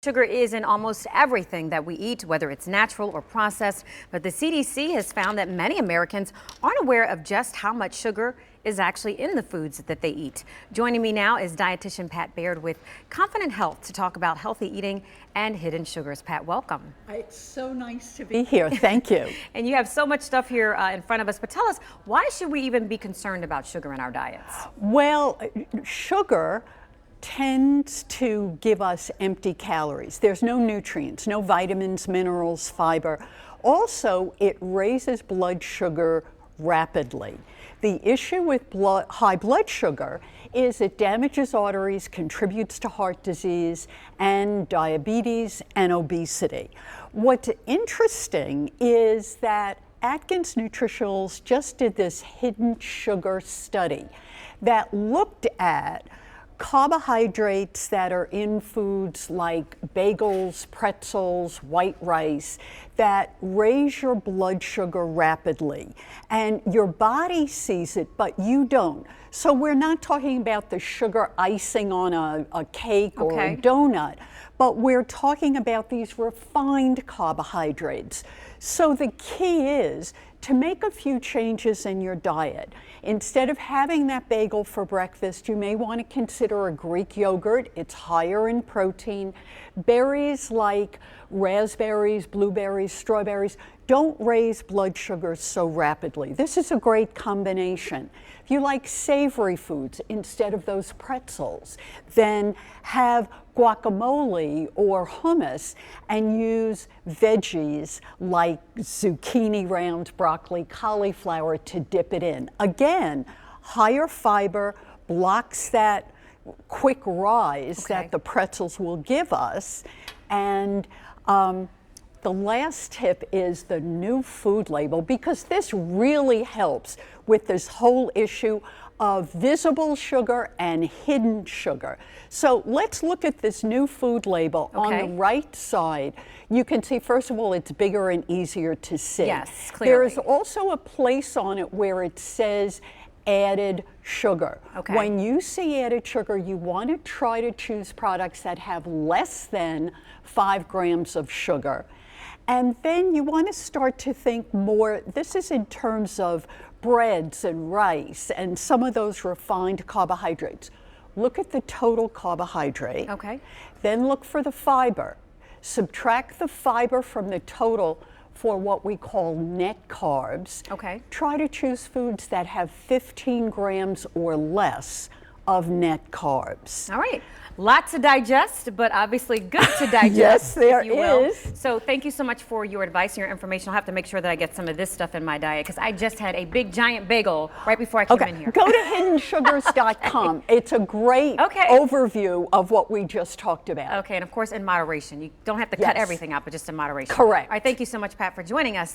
Sugar is in almost everything that we eat, whether it's natural or processed, but the CDC has found that many Americans aren't aware of just how much sugar is actually in the foods that they eat. Joining me now is dietitian Pat Baird with Confident Health to talk about healthy eating and hidden sugars. Pat, welcome. It's so nice to be here. Thank you. And you have so much stuff here in front of us, but tell us, why should we even be concerned about sugar in our diets? Well, sugar tends to give us empty calories. There's no nutrients, no vitamins, minerals, fiber. Also, it raises blood sugar rapidly. The issue with high blood sugar is it damages arteries, contributes to heart disease and diabetes and obesity. What's interesting is that Atkins Nutritionals just did this hidden sugar study that looked at carbohydrates that are in foods like bagels, pretzels, white rice that raise your blood sugar rapidly. And your body sees it, but you don't. So we're not talking about the sugar icing on a cake or a donut, but we're talking about these refined carbohydrates. So the key is to make a few changes in your diet. Instead of having that bagel for breakfast, you may want to consider a Greek yogurt. It's higher in protein. Berries like raspberries, blueberries, strawberries don't raise blood sugar so rapidly. This is a great combination. If you like savory foods instead of those pretzels, then have guacamole or hummus and use veggies like zucchini, round broccoli, cauliflower to dip it in. Again, higher fiber blocks that quick rise that the pretzels will give us. And the last tip is the new food label, because this really helps with this whole issue of visible sugar and hidden sugar. So let's look at this new food label. On the right side, you can see, first of all, it's bigger and easier to see. Yes, clearly. There is also a place on it where it says added sugar. When you see added sugar, you want to try to choose products that have less than 5 grams of sugar. And then you want to start to think more, this is in terms of breads and rice and some of those refined carbohydrates. Look at the total carbohydrate. Then look for the fiber. Subtract the fiber from the total for what we call net carbs. Try to choose foods that have 15 grams or less of net carbs. All right. Lots to digest, but obviously good to digest. Yes, there is. So thank you so much for your advice and your information. I'll have to make sure that I get some of this stuff in my diet, because I just had a big giant bagel right before I came in here. Go to hiddensugars.com. It's a great overview of what we just talked about. And of course in moderation. You don't have to cut everything out, but just in moderation. Correct. All right, thank you so much, Pat, for joining us.